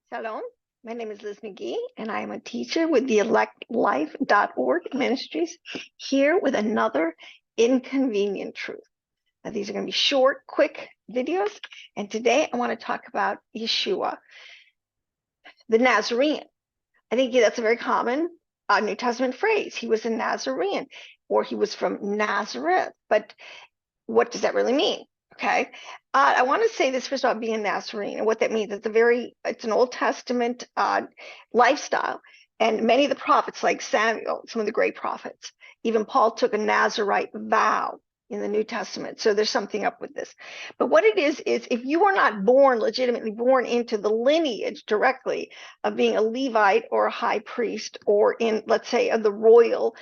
Shalom. My name is Liz McGee, and I am a teacher with theelectlife.org ministries, here with another inconvenient truth. Now, these are going to be short, quick videos, and today I want to talk about Yashua, the Nazarene. I think that's a very common New Testament phrase. He was a Nazarene, or he was from Nazareth. But what does that really mean? Okay, I want to say this first about being a Nazarene and what that means. It's an Old Testament lifestyle, and many of the prophets, like Samuel, some of the great prophets, even Paul took a Nazarite vow in the New Testament. So there's something up with this. But what it is if you are not legitimately born into the lineage directly of being a Levite or a high priest, or in, let's say, of the royal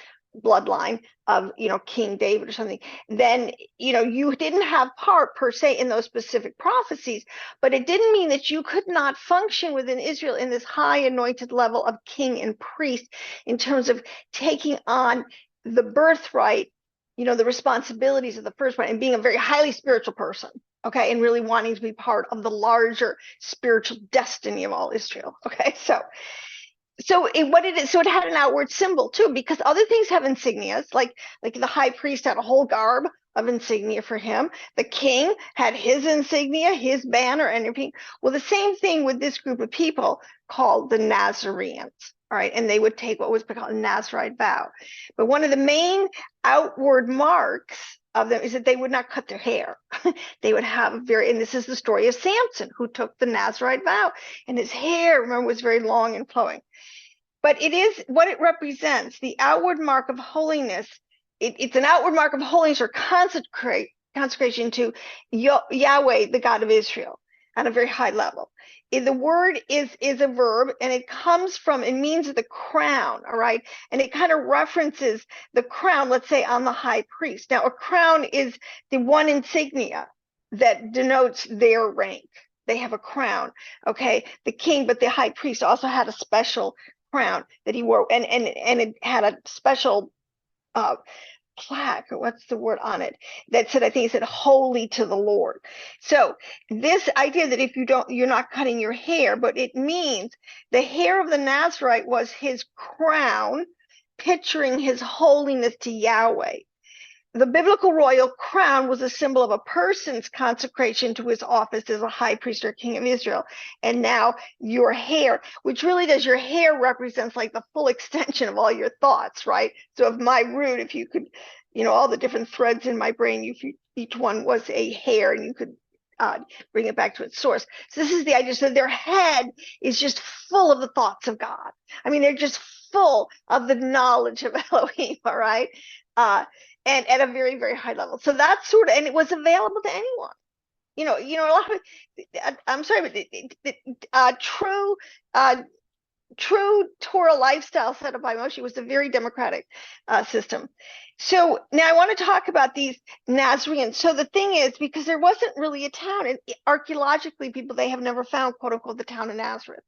bloodline of King David or something, then you didn't have part per se in those specific prophecies, but it didn't mean that you could not function within Israel in this high anointed level of king and priest in terms of taking on the birthright, the responsibilities of the firstborn, and being a very highly spiritual person, okay, and really wanting to be part of the larger spiritual destiny of all Israel. Okay, so it had an outward symbol too, because other things have insignias, like the high priest had a whole garb of insignia for him. The king had his insignia, his banner, and everything. Well, the same thing with this group of people called the Nazarenes. All right, and they would take what was called a Nazarite vow. But one of the main outward marks of them is that they would not cut their hair. They would have and this is the story of Samson, who took the Nazarite vow, and his hair, remember, was very long and flowing. But it is what it represents, the outward mark of holiness. It's an outward mark of holiness or consecration to Yahweh, the God of Israel, on a very high level. The word is a verb, and it means the crown, all right? And it kind of references the crown, let's say, on the high priest. Now, a crown is the one insignia that denotes their rank. They have a crown, okay? The king, but the high priest also had a special crown that he wore, and it had a special plaque, or what's the word on it, that said, I think it said, holy to the Lord. So this idea that if you're not cutting your hair, but it means the hair of the Nazarite was his crown, picturing his holiness to Yahweh. The biblical royal crown was a symbol of a person's consecration to his office as a high priest or king of Israel. And now your hair, which really does, your hair represents like the full extension of all your thoughts, right? So if my root, if you could, all the different threads in my brain, each one was a hair, and you could bring it back to its source. So this is the idea. So their head is just full of the thoughts of God. I mean, they're just full of the knowledge of Elohim, all right? And at a very, very high level. So that's and it was available to anyone. A lot of, I'm sorry, but true Torah lifestyle set up by Moshe was a very democratic system. So now I want to talk about these Nazarenes. So the thing is, because there wasn't really a town, and archaeologically, they have never found, quote unquote, the town of Nazareth.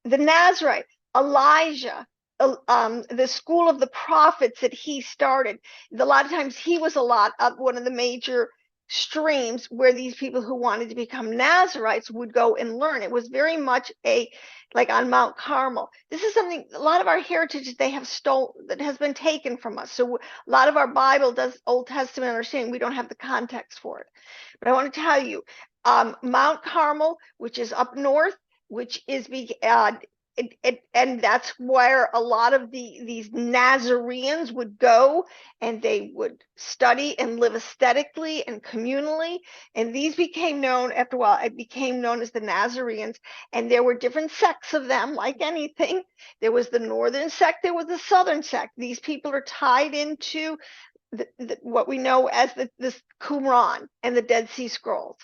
The Nazarite, Elijah, the school of the prophets that he started, a lot of times he was one of the major streams where these people who wanted to become Nazarites would go and learn. It was very much like on Mount Carmel. This is something, a lot of our heritage they have stolen, that has been taken from us. So a lot of our Bible does Old Testament understanding. We don't have the context for it. But I want to tell you, Mount Carmel, which is up north, which is and that's where a lot of these Nazarenes would go, and they would study and live aesthetically and communally. And these became known, after a while, it became known as the Nazarenes. And there were different sects of them, like anything. There was the northern sect, there was the southern sect. These people are tied into what we know as this Qumran and the Dead Sea Scrolls.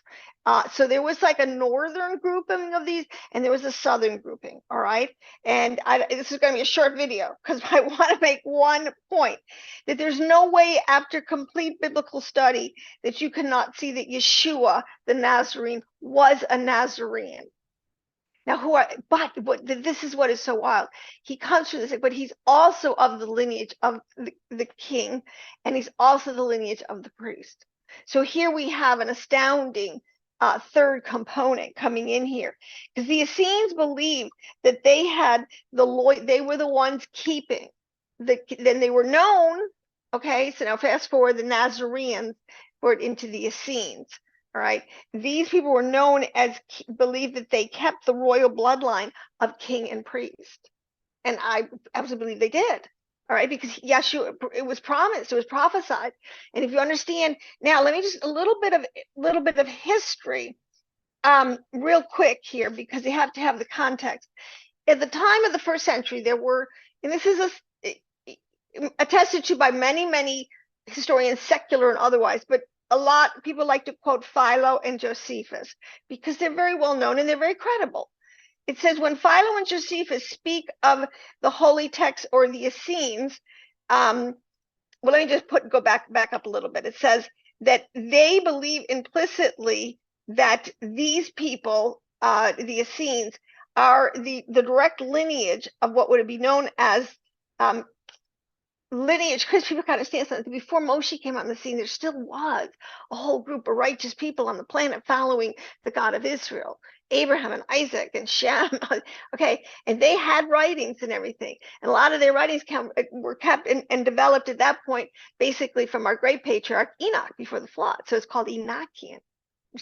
So there was like a northern grouping of these, and there was a southern grouping, all right? And this is going to be a short video, because I want to make one point, that there's no way after complete biblical study that you cannot see that Yeshua, the Nazarene, was a Nazarene. Now, this is what is so wild. He comes from this, but he's also of the lineage of the king, and he's also the lineage of the priest. So here we have an astounding third component coming in here, because the Essenes believed that they had they were the ones keeping then they were known. Okay, so now fast forward the Nazarenes forward into the Essenes. All right, these people were known as believed that they kept the royal bloodline of king and priest, and I absolutely believe they did. All right, because Yashua, it was promised, it was prophesied. And if you understand, now let me just a little bit of history real quick here, because you have to have the context. At the time of the first century, there were, and this is attested to by many historians, secular and otherwise, but a lot of people like to quote Philo and Josephus because they're very well known and they're very credible. It says, when Philo and Josephus speak of the holy text or the Essenes, well, let me just go back up a little bit. It says that they believe implicitly that these people, the Essenes, are the direct lineage of what would be known as lineage, because people kind of understand something. Before Moshe came on the scene, there still was a whole group of righteous people on the planet following the God of Israel, Abraham and Isaac and Shem. Okay, and they had writings and everything, and a lot of their writings were kept and developed at that point, basically from our great patriarch Enoch before the flood. So it's called Enochian.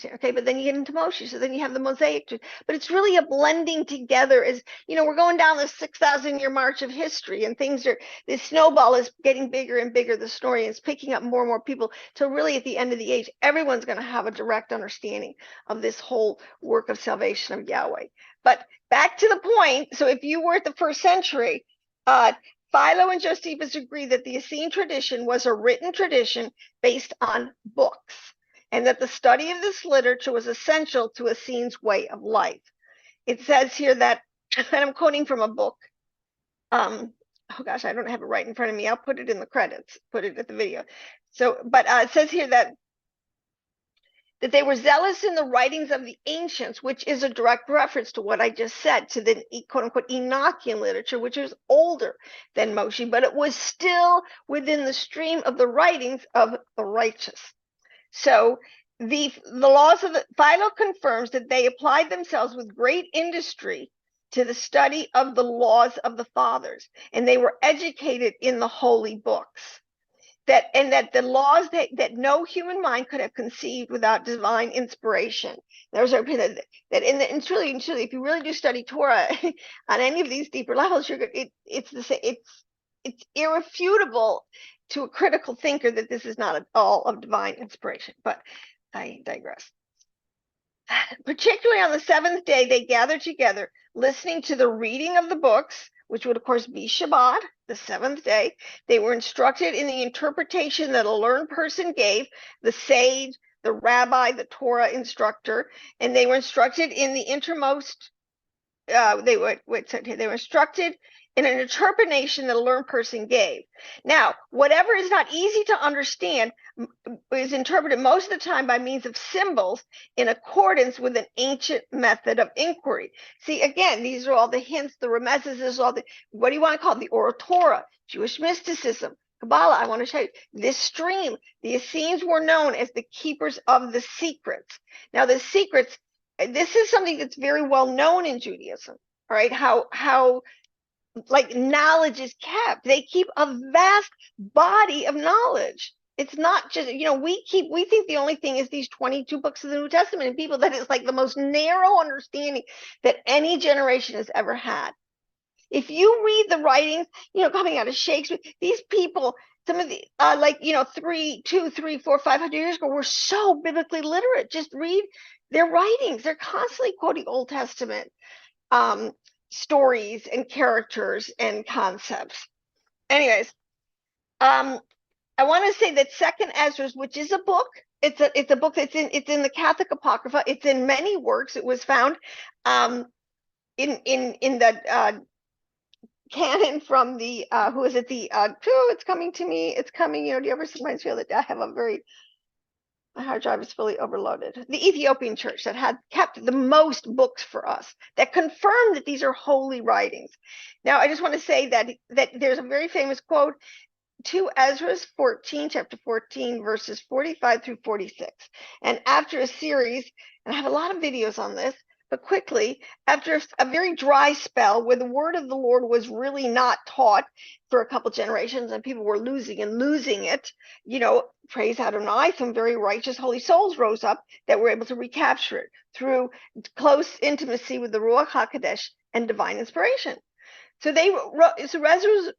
Okay, but then you get into Moshe, so then you have the Mosaic, but it's really a blending together. As you know, we're going down this 6,000-year march of history, and this snowball is getting bigger and bigger. The story is picking up more and more people, till really at the end of the age, everyone's going to have a direct understanding of this whole work of salvation of Yahweh. But back to the point, so if you were at the first century, Philo and Josephus agree that the Essene tradition was a written tradition based on books, and that the study of this literature was essential to Essene's way of life. It says here that, and I'm quoting from a book. Oh gosh, I don't have it right in front of me. I'll put it in the credits, put it at the video. So, but it says here that they were zealous in the writings of the ancients, which is a direct reference to what I just said, to the quote unquote Enochian literature, which is older than Moshe, but it was still within the stream of the writings of the righteous. So the laws of Philo confirms that they applied themselves with great industry to the study of the laws of the fathers, and they were educated in the holy books. That the laws that no human mind could have conceived without divine inspiration. There's our opinion that and truly, if you really do study Torah on any of these deeper levels, it's irrefutable to a critical thinker that this is not at all of divine inspiration. But I digress. Particularly on the seventh day, they gathered together, listening to the reading of the books, which would of course be Shabbat, the seventh day. They were instructed in the interpretation that a learned person gave, the sage, the rabbi, the Torah instructor, and they were instructed in the innermost. They were instructed in an interpretation that a learned person gave. Now, whatever is not easy to understand is interpreted most of the time by means of symbols in accordance with an ancient method of inquiry. See, again, these are all the hints, the remezes, this is all the, what do you want to call it? The oral Torah, Jewish mysticism, Kabbalah. I want to show you this stream. The Essenes were known as the keepers of the secrets. Now, the secrets, this is something that's very well known in Judaism, right? How like knowledge is kept. They keep a vast body of knowledge. It's not just, we think the only thing is these 22 books of the New Testament, and people, that is like the most narrow understanding that any generation has ever had. If you read the writings, coming out of Shakespeare, these people, some of the 200, 300, 400, 500 years ago were so biblically literate. Just read their writings. They're constantly quoting Old Testament stories and characters and concepts. Anyways, I want to say that Second Ezra, which is a book, it's a book that's in the Catholic Apocrypha. It's in many works. It was found in the canon from the who is it? It's coming to me. It's coming. Do you ever sometimes feel that I have my hard drive is fully overloaded? The Ethiopian church that had kept the most books for us, that confirmed that these are holy writings. Now, I just want to say that there's a very famous quote 2 Ezra 14, chapter 14, verses 45 through 46. And after a series, and I have a lot of videos on this, but quickly, after a very dry spell where the word of the Lord was really not taught for a couple generations and people were losing it, praise Adonai, some very righteous holy souls rose up that were able to recapture it through close intimacy with the Ruach HaKodesh and divine inspiration. So they wrote, so Ezra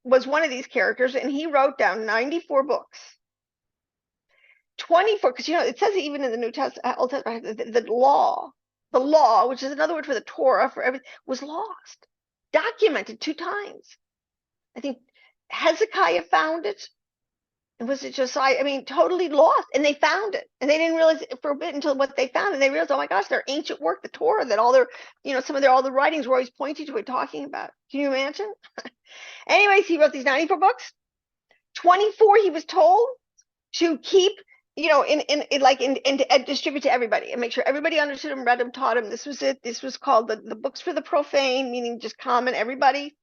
was one of these characters, and he wrote down 94 books. 24, because it says even in the New Testament, Old Testament, the law, which is another word for the Torah, for everything, was lost, documented 2 times. I think Hezekiah found it, and was it Josiah? I mean, totally lost, and they found it, and they didn't realize it for a bit until what they found, and they realized, oh my gosh, their ancient work, the Torah, that all their, all the writings were always pointing to it, talking about. Can you imagine? Anyways, he wrote these 94 books. 24 he was told to keep, and distribute to everybody and make sure everybody understood him, read him, taught him. This was it. This was called the books for the profane, meaning just common everybody.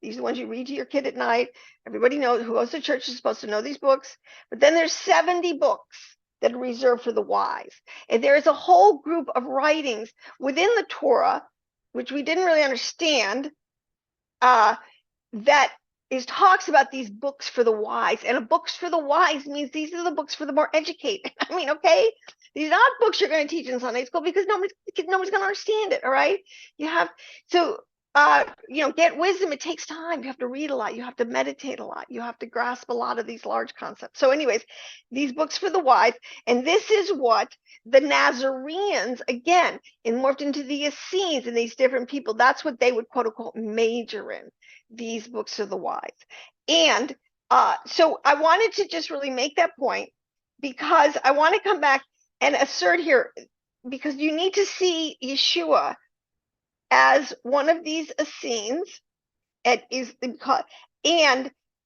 These are the ones you read to your kid at night. Everybody knows who goes to church is supposed to know these books. But then there's 70 books that are reserved for the wise. And there is a whole group of writings within the Torah, which we didn't really understand, that talks about these books for the wise. And books for the wise means these are the books for the more educated. I mean, okay, these are not books you're going to teach in Sunday school because nobody's going to understand it. All right, get wisdom. It takes time. You have to read a lot. You have to meditate a lot. You have to grasp a lot of these large concepts. So anyways, these books for the wise, and this is what the Nazarenes, again, morphed into the Essenes and these different people. That's what they would quote unquote major in, these books of the wise. And so I wanted to just really make that point because I want to come back and assert here, because you need to see Yashua as one of these Essenes, and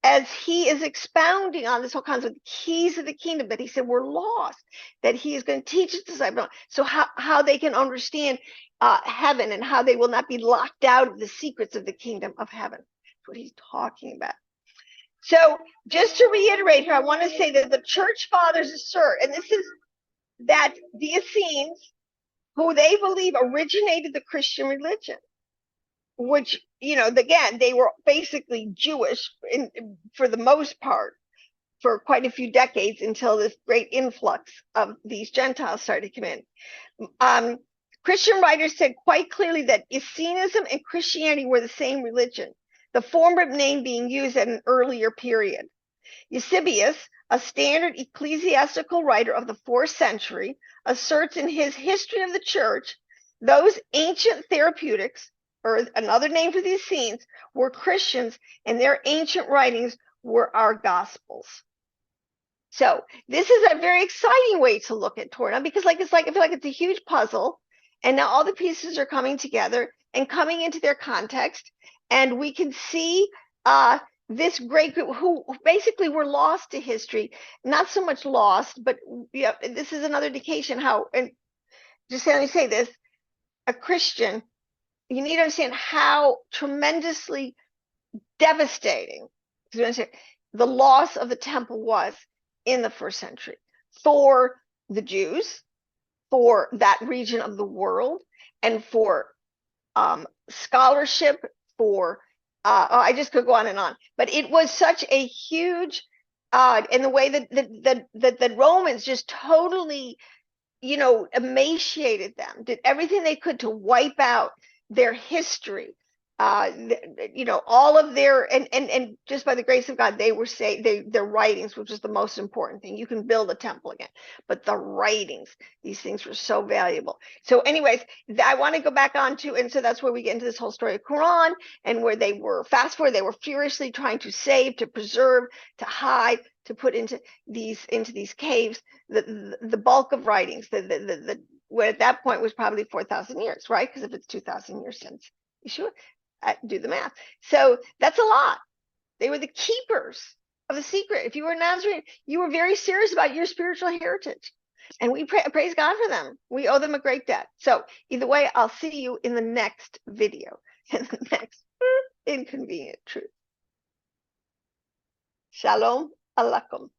as he is expounding on this whole concept, the keys of the kingdom, that he said we're lost, that he is going to teach his disciples, so how they can understand heaven and how they will not be locked out of the secrets of the kingdom of heaven. That's what he's talking about. So just to reiterate here, I want to say that the church fathers assert, and this is that the Essenes, who they believe originated the Christian religion, which, again, they were basically Jewish for the most part for quite a few decades until this great influx of these Gentiles started to come in. Christian writers said quite clearly that Essenism and Christianity were the same religion, the former name being used at an earlier period. Eusebius, a standard ecclesiastical writer of the 4th century, asserts in his History of the Church, those ancient therapeutics, or another name for the Essenes, were Christians, and their ancient writings were our Gospels. So this is a very exciting way to look at Torah, because I feel like it's a huge puzzle, and now all the pieces are coming together and coming into their context, and we can see this great group who basically were lost to history, not so much lost, but this is another indication how, and just let me say this, a Christian, you need to understand how tremendously devastating the loss of the temple was in the 1st century for the Jews, for that region of the world, and for scholarship, for I just could go on and on. But it was such a huge, in the way that the Romans just totally, emaciated them, did everything they could to wipe out their history, all of their, and just by the grace of God, they were their writings, which is the most important thing. You can build a temple again, but the writings, these things were so valuable. So anyways, I want to go back on to, and so that's where we get into this whole story of Quran, and where they were, fast forward, they were furiously trying to save, to preserve, to hide, to put into these caves, the bulk of writings, where at that point was probably 4,000 years, right? Because if it's 2,000 years since Yeshua, do the math. So that's a lot. They were the keepers of the secret. If you were a Nazarene, you were very serious about your spiritual heritage. And we praise God for them. We owe them a great debt. So either way, I'll see you in the next video, in the next inconvenient truth. Shalom Aleichem.